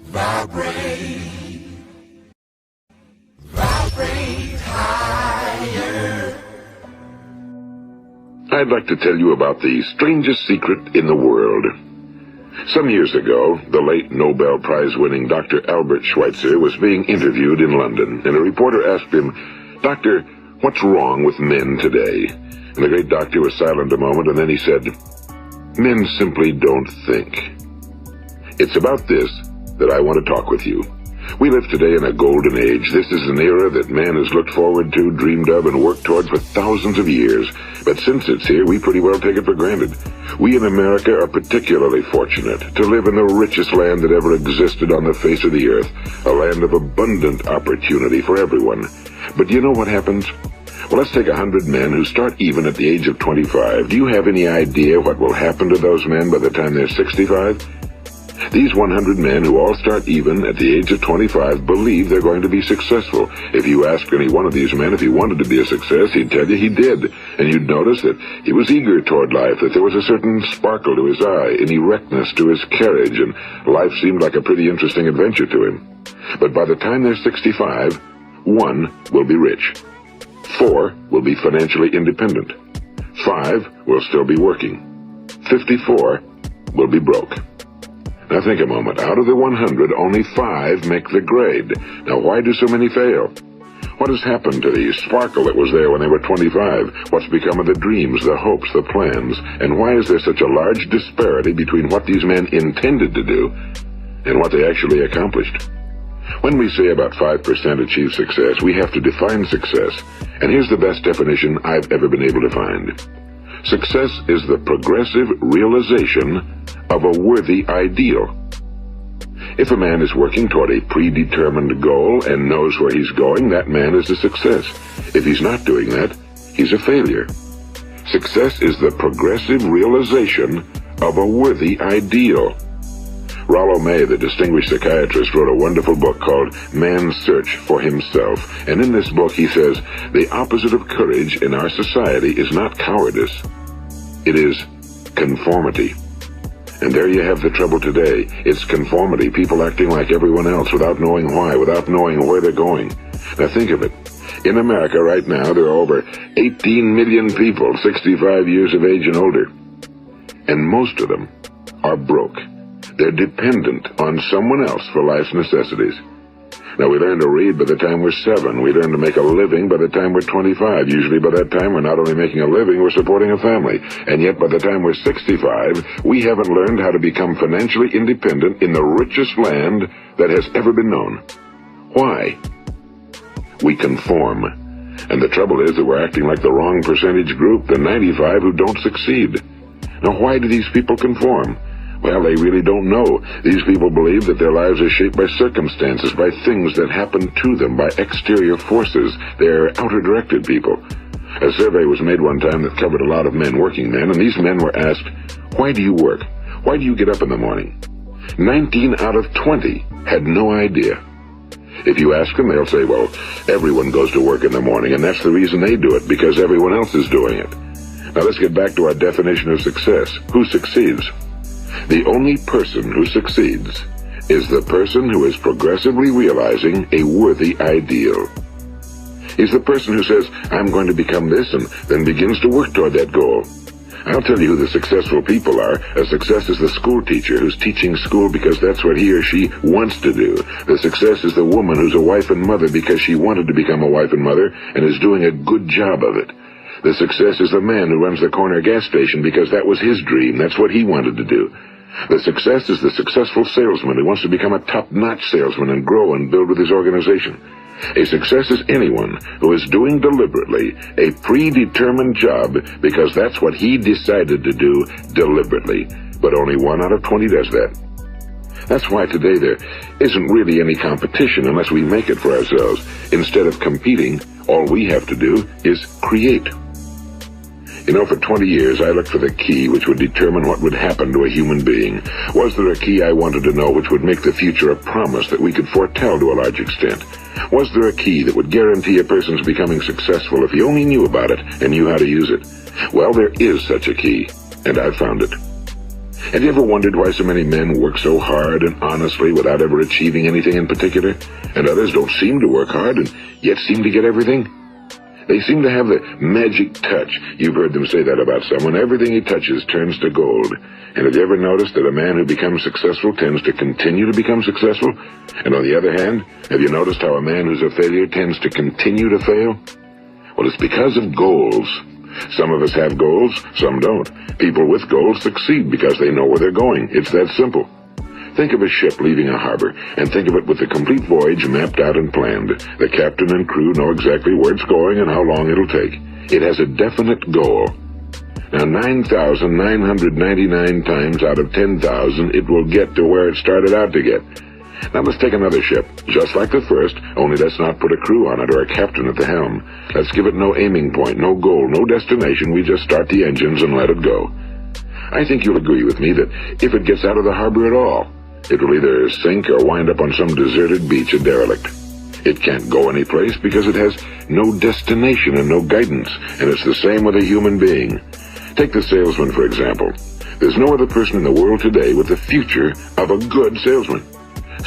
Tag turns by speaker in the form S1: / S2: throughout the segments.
S1: Vibrate, vibrate higher.
S2: I'd like to tell you about the strangest secret in the world. Some years ago, the late Nobel Prize-winning Dr. Albert Schweitzer was being interviewed in London, and a reporter asked him, "Doctor, what's wrong with men today?" And the great doctor was silent a moment, and then he said, "Men simply don't think." It's about this that I want to talk with you. We live today in a golden age. This is an era that man has looked forward to, dreamed of, and worked toward for thousands of years. But since it's here, we pretty well take it for granted. We in America are particularly fortunate to live in the richest land that ever existed on the face of the earth, a land of abundant opportunity for everyone. But do you know what happens? Well, let's take 100 men who start even at the age of 25. Do you have any idea what will happen to those men by the time they're 65? These 100 men who all start even at the age of 25 believe they're going to be successful. If you ask any one of these men if he wanted to be a success, he'd tell you he did. And you'd notice that he was eager toward life, that there was a certain sparkle to his eye, an erectness to his carriage, and life seemed like a pretty interesting adventure to him. But by the time they're 65, 1 will be rich. 4 will be financially independent. 5 will still be working. 54 will be broke. Now think a moment. Out of the 100, only 5 make the grade. Now why do so many fail? What has happened to the sparkle that was there when they were 25? What's become of the dreams, the hopes, the plans? And why is there such a large disparity between what these men intended to do and what they actually accomplished? When we say about 5% achieve success, we have to define success. And here's the best definition I've ever been able to find. Success is the progressive realization of a worthy ideal. If a man is working toward a predetermined goal and knows where he's going, that man is a success. If he's not doing that, he's a failure. Success is the progressive realization of a worthy ideal. Rollo May, the distinguished psychiatrist, wrote a wonderful book called Man's Search for Himself. And in this book he says, the opposite of courage in our society is not cowardice. It is conformity. And there you have the trouble today. It's conformity, people acting like everyone else without knowing why, without knowing where they're going. Now think of it. In America right now, there are over 18 million people 65 years of age and older. And most of them are broke. They're dependent on someone else for life's necessities. Now, we learn to read by the time we're 7. We learn to make a living by the time we're 25. Usually by that time, we're not only making a living, we're supporting a family. And yet, by the time we're 65, we haven't learned how to become financially independent in the richest land that has ever been known. Why? We conform. And the trouble is that we're acting like the wrong percentage group, the 95 who don't succeed. Now, why do these people conform? Well, they really don't know. These people believe that their lives are shaped by circumstances, by things that happen to them, by exterior forces. They're outer-directed people. A survey was made one time that covered a lot of men, working men, and these men were asked, why do you work? Why do you get up in the morning? 19 out of 20 had no idea. If you ask them, they'll say, well, everyone goes to work in the morning, and that's the reason they do it, because everyone else is doing it. Now let's get back to our definition of success. Who succeeds? The only person who succeeds is the person who is progressively realizing a worthy ideal. He's the person who says, I'm going to become this, and then begins to work toward that goal. I'll tell you who the successful people are. A success is the school teacher who's teaching school because that's what he or she wants to do. The success is the woman who's a wife and mother because she wanted to become a wife and mother and is doing a good job of it. The success is the man who runs the corner gas station because that was his dream. That's what he wanted to do. The success is the successful salesman who wants to become a top-notch salesman and grow and build with his organization. A success is anyone who is doing deliberately a predetermined job because that's what he decided to do deliberately. But only 1 out of 20 does that. That's why today there isn't really any competition unless we make it for ourselves. Instead of competing, all we have to do is create. You know, for 20 years, I looked for the key which would determine what would happen to a human being. Was there a key I wanted to know which would make the future a promise that we could foretell to a large extent? Was there a key that would guarantee a person's becoming successful if he only knew about it and knew how to use it? Well, there is such a key, and I've found it. Have you ever wondered why so many men work so hard and honestly without ever achieving anything in particular, and others don't seem to work hard and yet seem to get everything? They seem to have the magic touch. You've heard them say that about someone. Everything he touches turns to gold. And have you ever noticed that a man who becomes successful tends to continue to become successful? And on the other hand, have you noticed how a man who's a failure tends to continue to fail? Well, it's because of goals. Some of us have goals, some don't. People with goals succeed because they know where they're going. It's that simple. Think of a ship leaving a harbor, and think of it with the complete voyage mapped out and planned. The captain and crew know exactly where it's going and how long it'll take. It has a definite goal. Now, 9,999 times out of 10,000, it will get to where it started out to get. Now let's take another ship, just like the first, only let's not put a crew on it or a captain at the helm. Let's give it no aiming point, no goal, no destination. We just start the engines and let it go. I think you'll agree with me that if it gets out of the harbor at all, it will either sink or wind up on some deserted beach, a derelict. It can't go anyplace because it has no destination and no guidance, and it's the same with a human being. Take the salesman, for example. There's no other person in the world today with the future of a good salesman.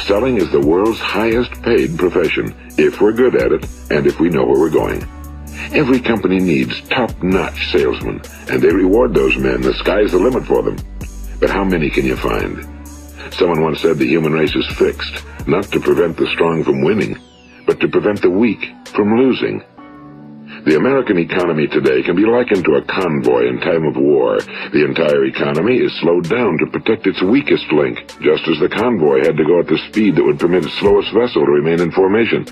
S2: Selling is the world's highest paid profession, if we're good at it and if we know where we're going. Every company needs top-notch salesmen, and they reward those men. The sky's the limit for them. But how many can you find? Someone once said the human race is fixed, not to prevent the strong from winning, but to prevent the weak from losing. The American economy today can be likened to a convoy in time of war. The entire economy is slowed down to protect its weakest link, just as the convoy had to go at the speed that would permit its slowest vessel to remain in formation.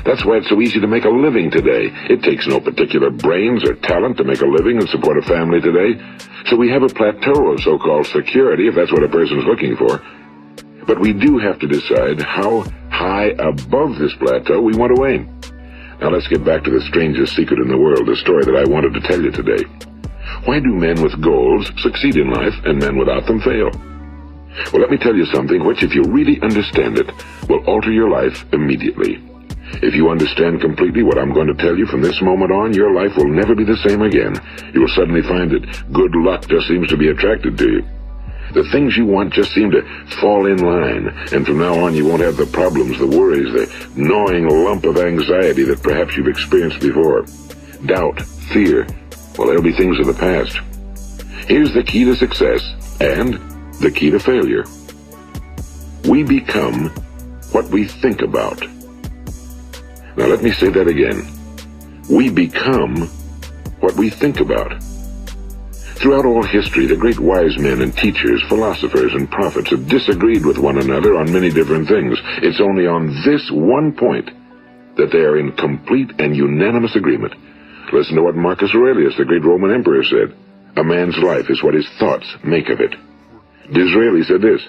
S2: That's why it's so easy to make a living today. It takes no particular brains or talent to make a living and support a family today. So we have a plateau of so-called security, if that's what a person's looking for. But we do have to decide how high above this plateau we want to aim. Now let's get back to the strangest secret in the world, the story that I wanted to tell you today. Why do men with goals succeed in life and men without them fail? Well, let me tell you something which, if you really understand it, will alter your life immediately. If you understand completely what I'm going to tell you from this moment on, your life will never be the same again. You will suddenly find that good luck just seems to be attracted to you. The things you want just seem to fall in line, and from now on you won't have the problems, the worries, the gnawing lump of anxiety that perhaps you've experienced before. Doubt, fear, well, they'll be things of the past. Here's the key to success and the key to failure. We become what we think about. Now let me say that again. We become what we think about. Throughout all history, the great wise men and teachers, philosophers and prophets have disagreed with one another on many different things. It's only on this one point that they are in complete and unanimous agreement. Listen to what Marcus Aurelius, the great Roman emperor, said. A man's life is what his thoughts make of it. Disraeli said this,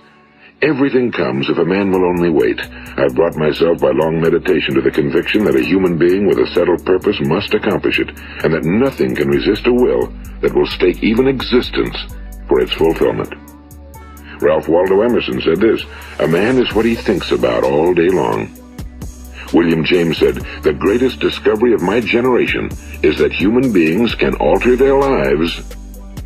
S2: everything comes if a man will only wait. I've brought myself by long meditation to the conviction that a human being with a settled purpose must accomplish it, and that nothing can resist a will that will stake even existence for its fulfillment. Ralph Waldo Emerson said this, a man is what he thinks about all day long. William James said, the greatest discovery of my generation is that human beings can alter their lives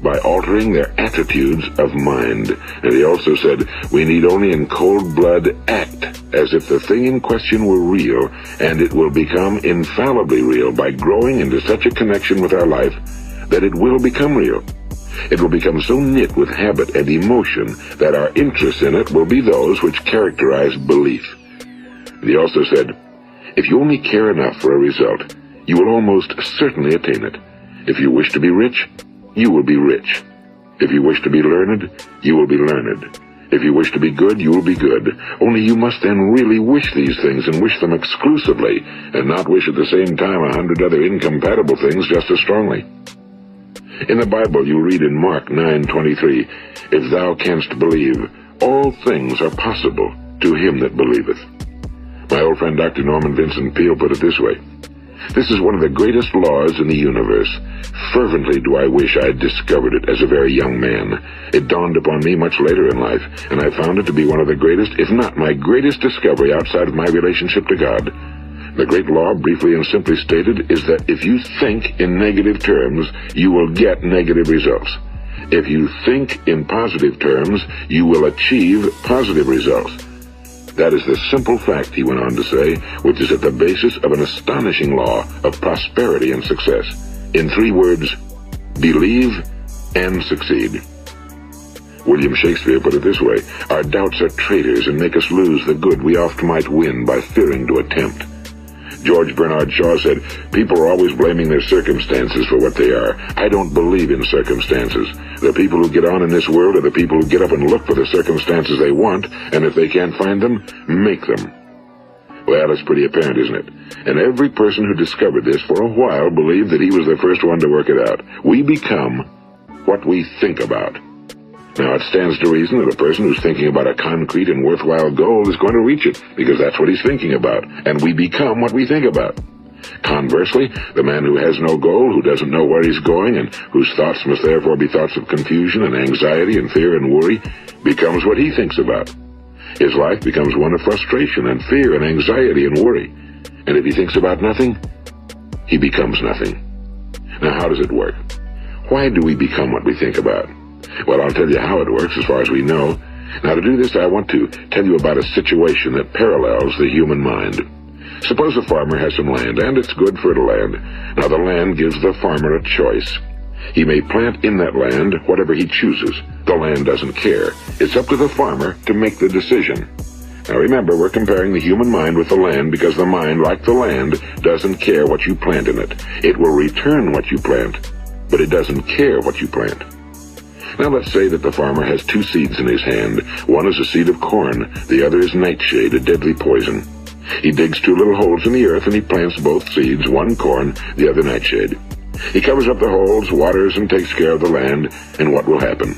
S2: by altering their attitudes of mind. And he also said, we need only in cold blood act as if the thing in question were real, and it will become infallibly real by growing into such a connection with our life that it will become real. It will become so knit with habit and emotion that our interest in it will be those which characterize belief. And he also said, if you only care enough for a result, you will almost certainly attain it. If you wish to be rich, you will be rich. If you wish to be learned, you will be learned. If you wish to be good, you will be good. Only you must then really wish these things and wish them exclusively, and not wish at the same time 100 other incompatible things just as strongly. In the Bible, you read in Mark 9:23, if thou canst believe, all things are possible to him that believeth. My old friend Dr. Norman Vincent Peale put it this way, this is one of the greatest laws in the universe. Fervently do I wish I had discovered it as a very young man. It dawned upon me much later in life, and I found it to be one of the greatest, if not my greatest discovery outside of my relationship to God. The great law, briefly and simply stated, is that if you think in negative terms, you will get negative results. If you think in positive terms, you will achieve positive results. That is the simple fact, he went on to say, which is at the basis of an astonishing law of prosperity and success. In 3 words, believe and succeed. William Shakespeare put it this way: our doubts are traitors and make us lose the good we oft might win by fearing to attempt. George Bernard Shaw said, people are always blaming their circumstances for what they are. I don't believe in circumstances. The people who get on in this world are the people who get up and look for the circumstances they want, and if they can't find them, make them. Well, it's pretty apparent, isn't it? And every person who discovered this for a while believed that he was the first one to work it out. We become what we think about. Now, it stands to reason that a person who's thinking about a concrete and worthwhile goal is going to reach it, because that's what he's thinking about, and we become what we think about. Conversely, the man who has no goal, who doesn't know where he's going, and whose thoughts must therefore be thoughts of confusion and anxiety and fear and worry, becomes what he thinks about. His life becomes one of frustration and fear and anxiety and worry. And if he thinks about nothing, he becomes nothing. Now, how does it work? Why do we become what we think about? Well, I'll tell you how it works as far as we know. Now, to do this, I want to tell you about a situation that parallels the human mind. Suppose a farmer has some land, and it's good fertile land. Now, the land gives the farmer a choice. He may plant in that land whatever he chooses. The land doesn't care. It's up to the farmer to make the decision. Now, remember, we're comparing the human mind with the land because the mind, like the land, doesn't care what you plant in it. It will return what you plant, but it doesn't care what you plant. Now let's say that the farmer has 2 seeds in his hand. One is a seed of corn, the other is nightshade, a deadly poison. He digs 2 little holes in the earth and he plants both seeds, one corn, the other nightshade. He covers up the holes, waters, and takes care of the land, and what will happen?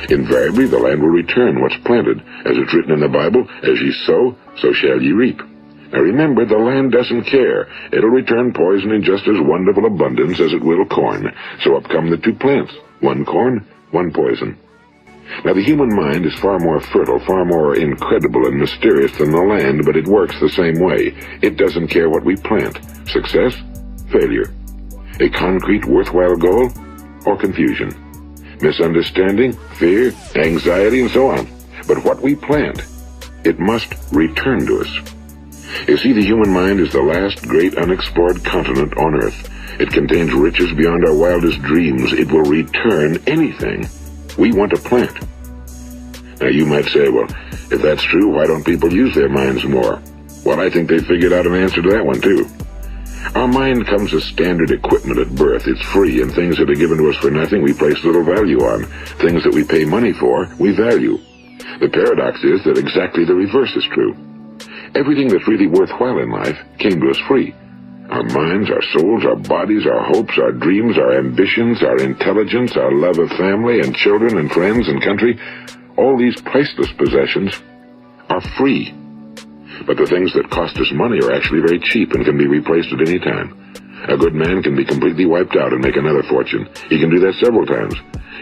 S2: Invariably the land will return what's planted. As it's written in the Bible, as ye sow, so shall ye reap. Now remember, the land doesn't care. It'll return poison in just as wonderful abundance as it will corn. So up come the 2 plants, one corn, one poison. Now, the human mind is far more fertile, far more incredible and mysterious than the land, but it works the same way. It doesn't care what we plant. Success, failure. A concrete, worthwhile goal, or confusion. Misunderstanding, fear, anxiety, and so on. But what we plant, it must return to us. You see, the human mind is the last great unexplored continent on Earth. It contains riches beyond our wildest dreams. It will return anything we want to plant. Now, you might say, well, if that's true, why don't people use their minds more? Well, I think they figured out an answer to that one, too. Our mind comes as standard equipment at birth. It's free, and things that are given to us for nothing we place little value on. Things that we pay money for, we value. The paradox is that exactly the reverse is true. Everything that's really worthwhile in life came to us free. Our minds, our souls, our bodies, our hopes, our dreams, our ambitions, our intelligence, our love of family and children and friends and country, all these priceless possessions are free. But the things that cost us money are actually very cheap and can be replaced at any time. A good man can be completely wiped out and make another fortune. He can do that several times.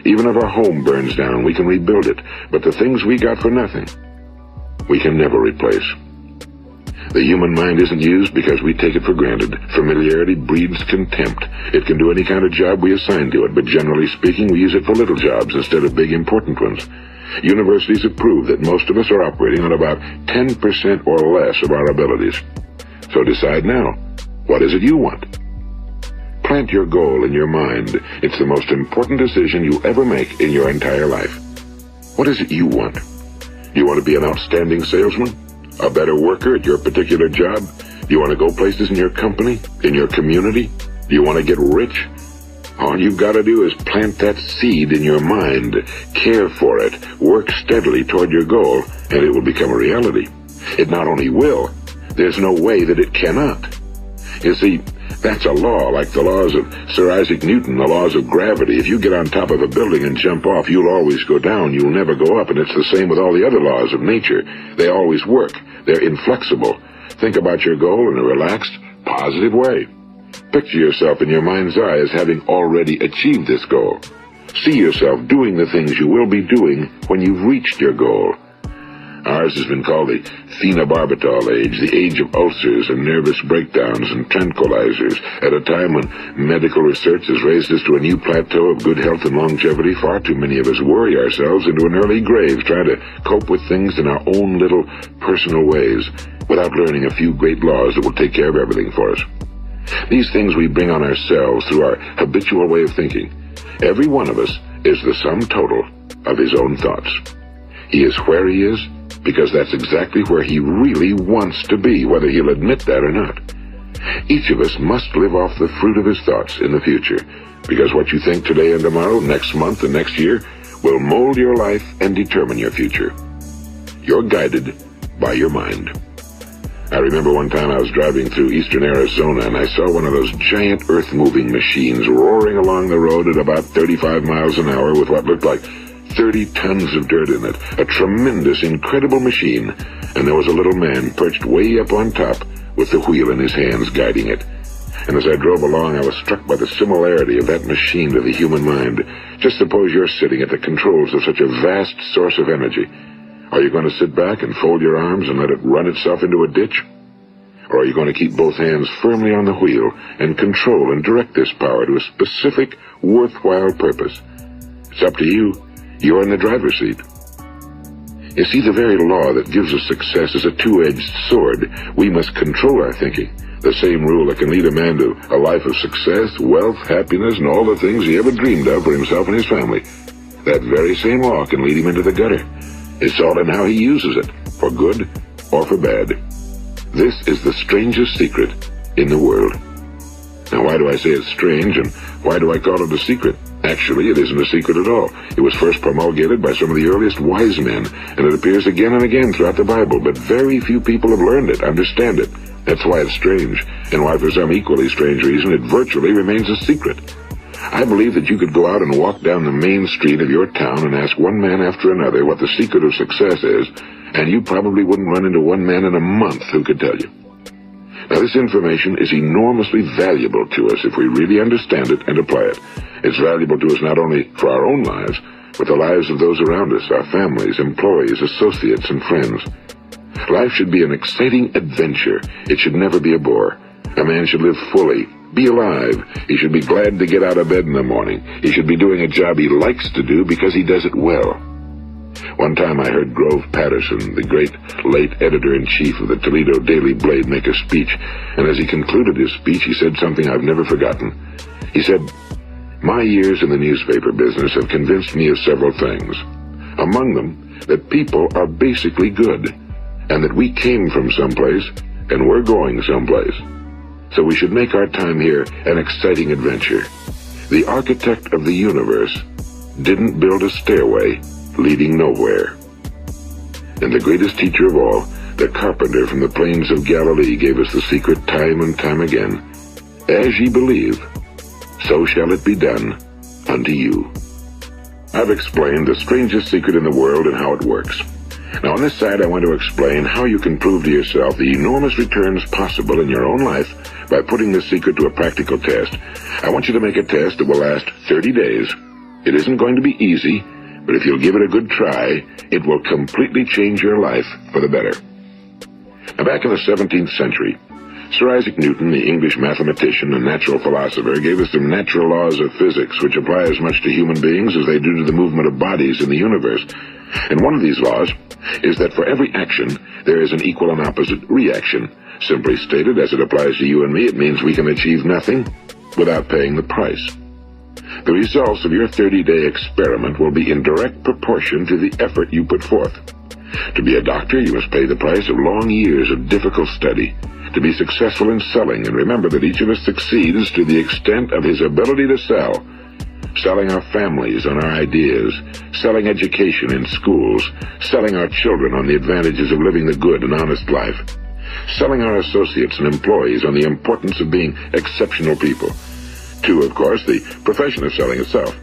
S2: Even if our home burns down, we can rebuild it. But the things we got for nothing, we can never replace. The human mind isn't used because we take it for granted. Familiarity breeds contempt. It can do any kind of job we assign to it, but generally speaking, we use it for little jobs instead of big, important ones. Universities have proved that most of us are operating on about 10% or less of our abilities. So decide now, what is it you want? Plant your goal in your mind. It's the most important decision you'll ever make in your entire life. What is it you want? You want to be an outstanding salesman? A better worker at your particular job? Do you want to go places in your company? In your community? Do you want to get rich? All you've got to do is plant that seed in your mind, care for it, work steadily toward your goal, and it will become a reality. It not only will, there's no way that it cannot. You see, that's a law, like the laws of Sir Isaac Newton, the laws of gravity. If you get on top of a building and jump off, you'll always go down, you'll never go up, and it's the same with all the other laws of nature. They always work. They're inflexible. Think about your goal in a relaxed, positive way. Picture yourself in your mind's eye as having already achieved this goal. See yourself doing the things you will be doing when you've reached your goal. Ours has been called the phenobarbital age, the age of ulcers and nervous breakdowns and tranquilizers. At a time when medical research has raised us to a new plateau of good health and longevity, far too many of us worry ourselves into an early grave trying to cope with things in our own little personal ways without learning a few great laws that will take care of everything for us. These things we bring on ourselves through our habitual way of thinking. Every one of us is the sum total of his own thoughts. He is where he is because that's exactly where he really wants to be, whether he'll admit that or not. Each of us must live off the fruit of his thoughts in the future, because what you think today and tomorrow, next month and next year, will mold your life and determine your future. You're guided by your mind. I remember one time I was driving through eastern Arizona and I saw one of those giant earth-moving machines roaring along the road at about 35 miles an hour with what looked like 30 tons of dirt in it. A tremendous, incredible machine, and there was a little man perched way up on top with the wheel in his hands guiding it. And as I drove along, I was struck by the similarity of that machine to the human mind. Just suppose you're sitting at the controls of such a vast source of energy. Are you going to sit back and fold your arms and let it run itself into a ditch? Or are you going to keep both hands firmly on the wheel and control and direct this power to a specific, worthwhile purpose? It's up to you. You're in the driver's seat. You see, the very law that gives us success is a two-edged sword. We must control our thinking. The same rule that can lead a man to a life of success, wealth, happiness, and all the things he ever dreamed of for himself and his family. That very same law can lead him into the gutter. It's all in how he uses it, for good or for bad. This is the strangest secret in the world. Now, why do I say it's strange, and why do I call it a secret? Actually, it isn't a secret at all. It was first promulgated by some of the earliest wise men, and it appears again and again throughout the Bible, but very few people have learned it, understand it. That's why it's strange, and why for some equally strange reason it virtually remains a secret. I believe that you could go out and walk down the main street of your town and ask one man after another what the secret of success is, and you probably wouldn't run into one man in a month who could tell you. Now, this information is enormously valuable to us if we really understand it and apply it. It's valuable to us not only for our own lives, but the lives of those around us, our families, employees, associates, and friends. Life should be an exciting adventure. It should never be a bore. A man should live fully, be alive. He should be glad to get out of bed in the morning. He should be doing a job he likes to do because he does it well. One time I heard Grove Patterson, the great late editor-in-chief of the Toledo Daily Blade, make a speech, and as he concluded his speech, he said something I've never forgotten. He said, "My years in the newspaper business have convinced me of several things. Among them, that people are basically good, and that we came from someplace, and we're going someplace. So we should make our time here an exciting adventure. The architect of the universe didn't build a stairway leading nowhere." And the greatest teacher of all, the carpenter from the plains of Galilee, gave us the secret time and time again. As ye believe, so shall it be done unto you. I've explained the strangest secret in the world and how it works. Now on this side I want to explain how you can prove to yourself the enormous returns possible in your own life by putting this secret to a practical test. I want you to make a test that will last 30 days. It isn't going to be easy, but if you'll give it a good try, it will completely change your life for the better. Now back in the 17th century, Sir Isaac Newton, the English mathematician and natural philosopher, gave us some natural laws of physics which apply as much to human beings as they do to the movement of bodies in the universe. And one of these laws is that for every action, there is an equal and opposite reaction. Simply stated, as it applies to you and me, it means we can achieve nothing without paying the price. The results of your 30-day experiment will be in direct proportion to the effort you put forth. To be a doctor, you must pay the price of long years of difficult study. To be successful in selling, and remember that each of us succeeds to the extent of his ability to sell. Selling our families on our ideas, selling education in schools, selling our children on the advantages of living the good and honest life, selling our associates and employees on the importance of being exceptional people. To, of course, the profession of selling itself.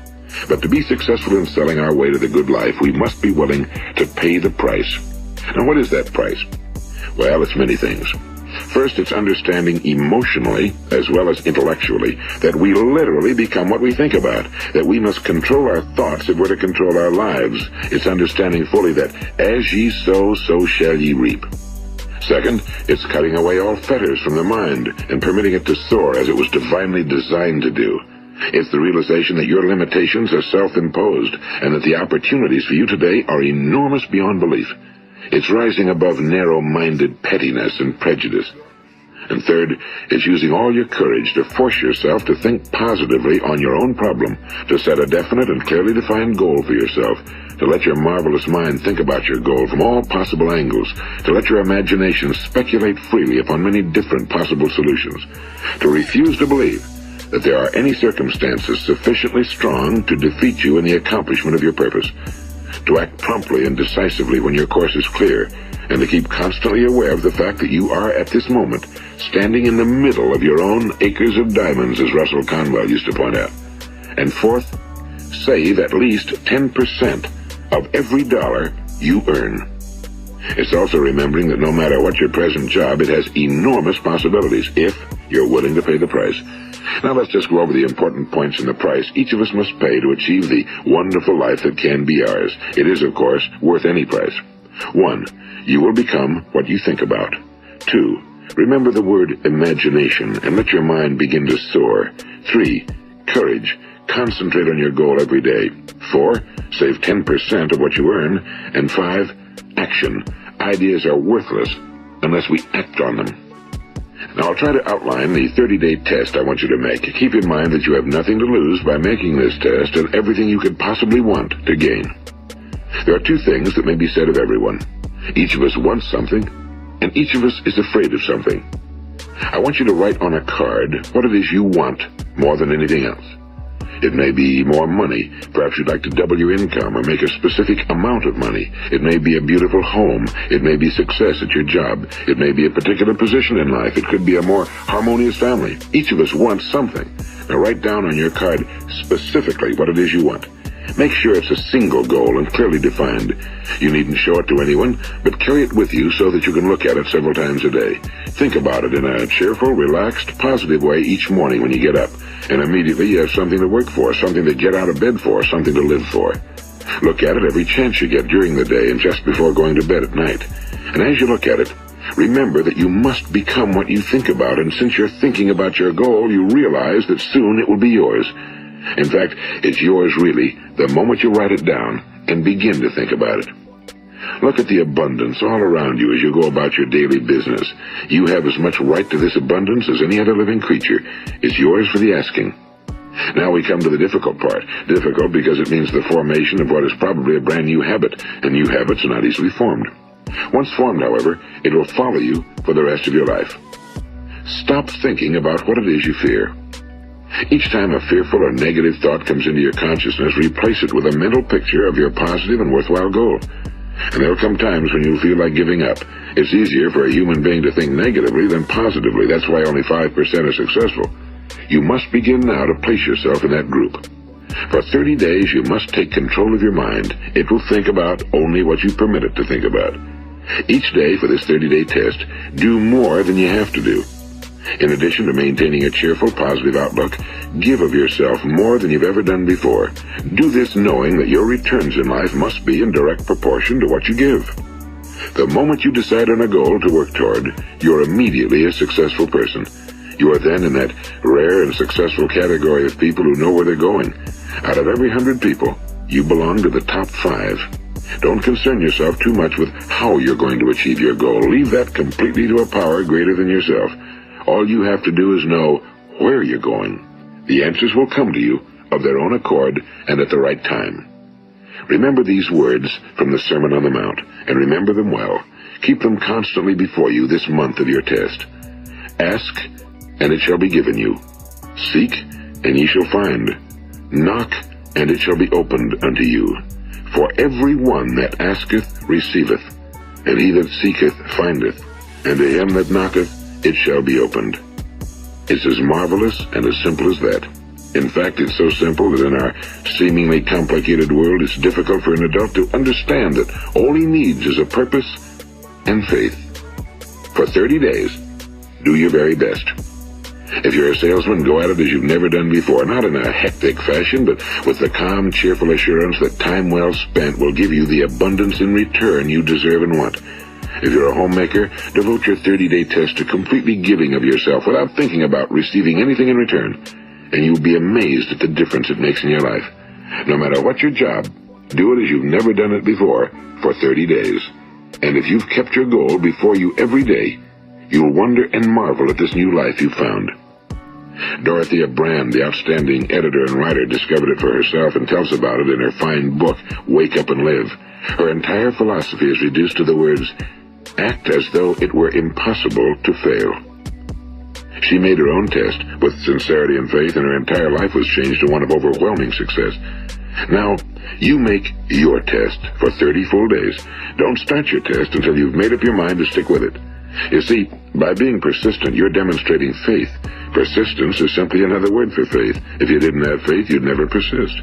S2: But to be successful in selling our way to the good life, we must be willing to pay the price. Now, what is that price? Well, it's many things. First, it's understanding emotionally, as well as intellectually, that we literally become what we think about, that we must control our thoughts if we're to control our lives. It's understanding fully that as ye sow, so shall ye reap. Second, it's cutting away all fetters from the mind and permitting it to soar as it was divinely designed to do. It's the realization that your limitations are self-imposed and that the opportunities for you today are enormous beyond belief. It's rising above narrow-minded pettiness and prejudice. And third, it's using all your courage to force yourself to think positively on your own problem, to set a definite and clearly defined goal for yourself, to let your marvelous mind think about your goal from all possible angles, to let your imagination speculate freely upon many different possible solutions, to refuse to believe that there are any circumstances sufficiently strong to defeat you in the accomplishment of your purpose, to act promptly and decisively when your course is clear, and to keep constantly aware of the fact that you are at this moment standing in the middle of your own acres of diamonds, as Russell Conwell used to point out. And fourth, save at least 10% of every dollar you earn. It's also remembering that no matter what your present job, it has enormous possibilities if you're willing to pay the price. Now let's just go over the important points in the price each of us must pay to achieve the wonderful life that can be ours. It is, of course, worth any price. 1. You will become what you think about. 2. Remember the word imagination and let your mind begin to soar. 3. Courage. Concentrate on your goal every day. 4. Save 10% of what you earn. And 5. Action. Ideas are worthless unless we act on them. Now I'll try to outline the 30-day test I want you to make. Keep in mind that you have nothing to lose by making this test and everything you could possibly want to gain. There are two things that may be said of everyone. Each of us wants something, and each of us is afraid of something. I want you to write on a card what it is you want more than anything else. It may be more money. Perhaps you'd like to double your income or make a specific amount of money. It may be a beautiful home. It may be success at your job. It may be a particular position in life. It could be a more harmonious family. Each of us wants something. Now write down on your card specifically what it is you want. Make sure it's a single goal and clearly defined. You needn't show it to anyone, but carry it with you so that you can look at it several times a day. Think about it in a cheerful, relaxed, positive way each morning when you get up. And immediately you have something to work for, something to get out of bed for, something to live for. Look at it every chance you get during the day and just before going to bed at night. And as you look at it, remember that you must become what you think about, and since you're thinking about your goal, you realize that soon it will be yours. In fact, it's yours really the moment you write it down and begin to think about it. Look at the abundance all around you as you go about your daily business. You have as much right to this abundance as any other living creature. It's yours for the asking. Now we come to the difficult part. Difficult because it means the formation of what is probably a brand new habit, and new habits are not easily formed. Once formed, however, it will follow you for the rest of your life. Stop thinking about what it is you fear. Each time a fearful or negative thought comes into your consciousness, replace it with a mental picture of your positive and worthwhile goal. And there'll come times when you'll feel like giving up. It's easier for a human being to think negatively than positively. That's why only 5% are successful. You must begin now to place yourself in that group. For 30 days, you must take control of your mind. It will think about only what you permit it to think about. Each day for this 30-day test, do more than you have to do. In addition to maintaining a cheerful, positive outlook, give of yourself more than you've ever done before. Do this knowing that your returns in life must be in direct proportion to what you give. The moment you decide on a goal to work toward, you're immediately a successful person. You are then in that rare and successful category of people who know where they're going. Out of every 100 people, you belong to the top 5. Don't concern yourself too much with how you're going to achieve your goal. Leave that completely to a power greater than yourself. All you have to do is know where you're going. The answers will come to you of their own accord and at the right time. Remember these words from the Sermon on the Mount, and remember them well. Keep them constantly before you this month of your test. Ask, and it shall be given you. Seek, and ye shall find. Knock, and it shall be opened unto you. For every one that asketh receiveth, and he that seeketh findeth, and to him that knocketh it shall be opened. It's as marvelous and as simple as that. In fact, it's so simple that in our seemingly complicated world, it's difficult for an adult to understand that all he needs is a purpose and faith. For 30 days, Do your very best. If you're a salesman, go at it as you've never done before, not in a hectic fashion, but with the calm, cheerful assurance that time well spent will give you the abundance in return you deserve and want. If you're a homemaker, devote your 30-day test to completely giving of yourself without thinking about receiving anything in return, and you'll be amazed at the difference it makes in your life. No matter what your job, do it as you've never done it before for 30 days. And if you've kept your goal before you every day, you'll wonder and marvel at this new life you've found. Dorothea Brand, the outstanding editor and writer, discovered it for herself and tells about it in her fine book, Wake Up and Live. Her entire philosophy is reduced to the words, act as though it were impossible to fail. She made her own test with sincerity and faith, and her entire life was changed to one of overwhelming success. Now, you make your test for 30 full days. Don't start your test until you've made up your mind to stick with it. You see, by being persistent, you're demonstrating faith. Persistence is simply another word for faith. If you didn't have faith, you'd never persist.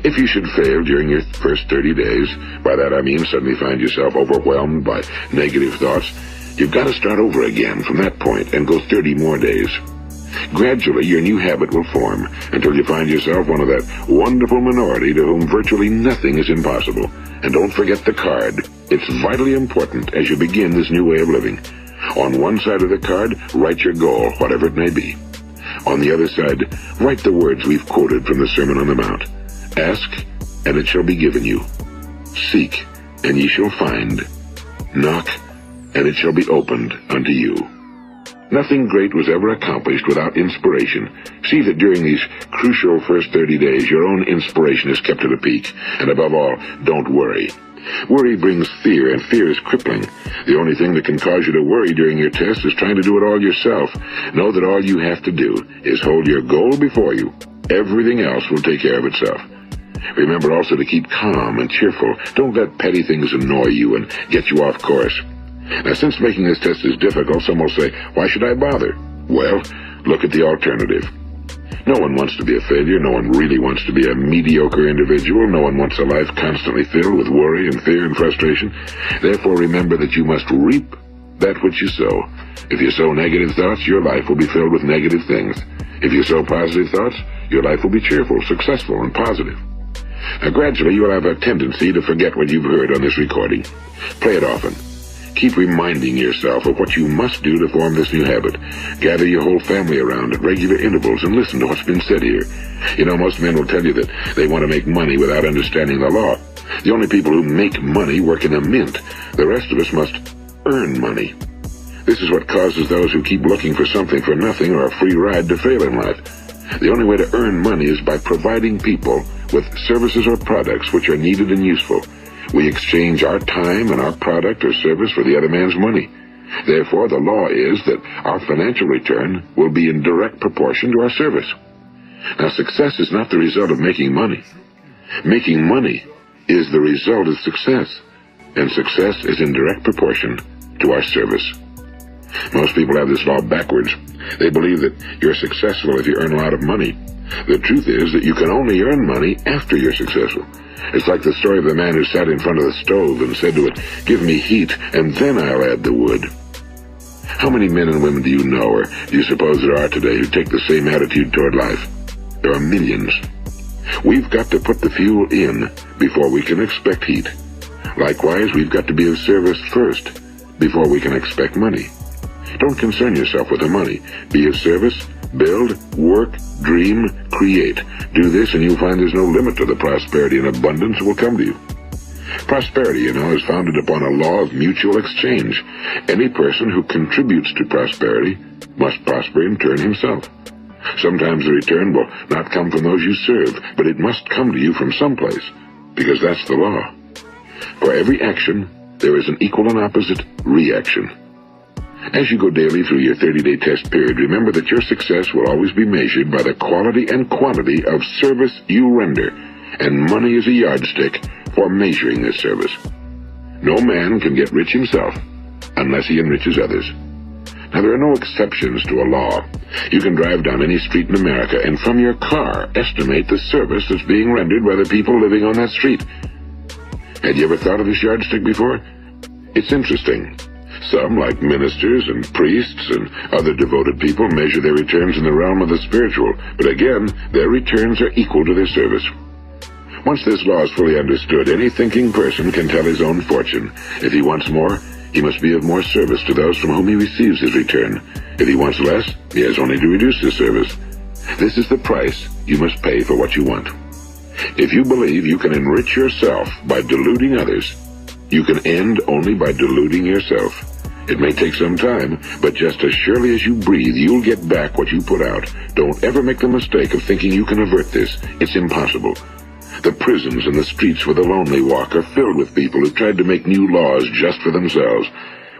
S2: If you should fail during your first 30 days, by that I mean suddenly find yourself overwhelmed by negative thoughts, you've got to start over again from that point and go 30 more days. Gradually, your new habit will form until you find yourself one of that wonderful minority to whom virtually nothing is impossible. And don't forget the card. It's vitally important as you begin this new way of living. On one side of the card, write your goal, whatever it may be. On the other side, write the words we've quoted from the Sermon on the Mount. Ask, and it shall be given you. Seek, and ye shall find. Knock, and it shall be opened unto you. Nothing great was ever accomplished without inspiration. See that during these crucial first 30 days, your own inspiration is kept at a peak. And above all, don't worry. Worry brings fear, and fear is crippling. The only thing that can cause you to worry during your test is trying to do it all yourself. Know that all you have to do is hold your goal before you. Everything else will take care of itself. Remember also to keep calm and cheerful. Don't let petty things annoy you and get you off course. Now, since making this test is difficult, some will say, why should I bother? Well, look at the alternative. No one wants to be a failure. No one really wants to be a mediocre individual. No one wants a life constantly filled with worry and fear and frustration. Therefore, remember that you must reap that which you sow. If you sow negative thoughts, your life will be filled with negative things. If you sow positive thoughts, your life will be cheerful, successful, and positive. Now, gradually, you'll have a tendency to forget what you've heard on this recording. Play it often. Keep reminding yourself of what you must do to form this new habit. Gather your whole family around at regular intervals and listen to what's been said here. You know, most men will tell you that they want to make money without understanding the law. The only people who make money work in a mint. The rest of us must earn money. This is what causes those who keep looking for something for nothing or a free ride to fail in life. The only way to earn money is by providing people with services or products which are needed and useful. We exchange our time and our product or service for the other man's money. Therefore, the law is that our financial return will be in direct proportion to our service. Now, success is not the result of making money. Making money is the result of success, and success is in direct proportion to our service. Most people have this law backwards. They believe that you're successful if you earn a lot of money. The truth is that you can only earn money after you're successful. It's like the story of the man who sat in front of the stove and said to it, give me heat, and then I'll add the wood. How many men and women do you know, or do you suppose there are today, who take the same attitude toward life? There are millions. We've got to put the fuel in before we can expect heat. Likewise, we've got to be of service first before we can expect money. Don't concern yourself with the money. Be of service, build, work, dream, create. Do this and you'll find there's no limit to the prosperity and abundance that will come to you. Prosperity, you know, is founded upon a law of mutual exchange. Any person who contributes to prosperity must prosper in turn himself. Sometimes the return will not come from those you serve, but it must come to you from someplace, because that's the law. For every action, there is an equal and opposite reaction. As you go daily through your 30-day test period, remember that your success will always be measured by the quality and quantity of service you render, and money is a yardstick for measuring this service. No man can get rich himself unless he enriches others. Now, there are no exceptions to a law. You can drive down any street in America and from your car estimate the service that's being rendered by the people living on that street. Had you ever thought of this yardstick before? It's interesting. Some, like ministers and priests and other devoted people, measure their returns in the realm of the spiritual, but again, their returns are equal to their service. Once this law is fully understood, any thinking person can tell his own fortune. If he wants more, he must be of more service to those from whom he receives his return. If he wants less, he has only to reduce his service. This is the price you must pay for what you want. If you believe you can enrich yourself by deluding others, you can end only by deluding yourself. It may take some time, but just as surely as you breathe, you'll get back what you put out. Don't ever make the mistake of thinking you can avert this. It's impossible. The prisons and the streets where the lonely walk are filled with people who've tried to make new laws just for themselves.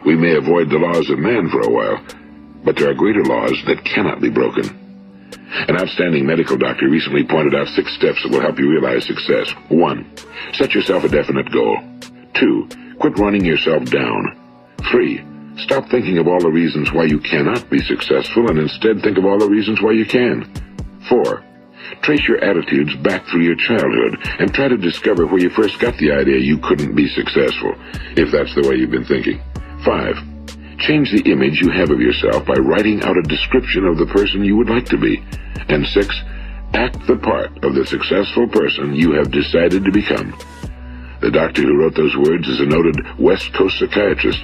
S2: We may avoid the laws of man for a while, but there are greater laws that cannot be broken. An outstanding medical doctor recently pointed out 6 steps that will help you realize success. 1. Set yourself a definite goal. 2. Quit running yourself down. 3. Stop thinking of all the reasons why you cannot be successful and instead think of all the reasons why you can. 4. Trace your attitudes back through your childhood and try to discover where you first got the idea you couldn't be successful, if that's the way you've been thinking. 5. Change the image you have of yourself by writing out a description of the person you would like to be. And 6. Act the part of the successful person you have decided to become. The doctor who wrote those words is a noted West Coast psychiatrist,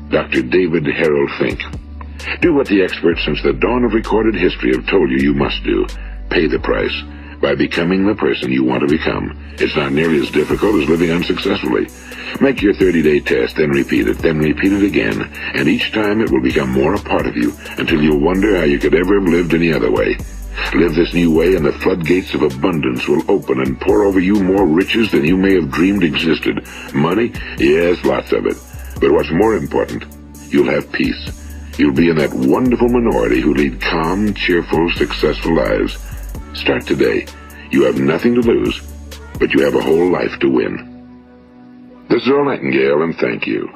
S2: Dr. David Harold Fink. Do what the experts since the dawn of recorded history have told you must do. Pay the price by becoming the person you want to become. It's not nearly as difficult as living unsuccessfully. Make your 30-day test, then repeat it again, and each time it will become more a part of you until you'll wonder how you could ever have lived any other way. Live this new way and the floodgates of abundance will open and pour over you more riches than you may have dreamed existed. Money? Yes, lots of it. But what's more important, you'll have peace. You'll be in that wonderful minority who lead calm, cheerful, successful lives. Start today. You have nothing to lose, but you have a whole life to win. This is Earl Nightingale, and thank you.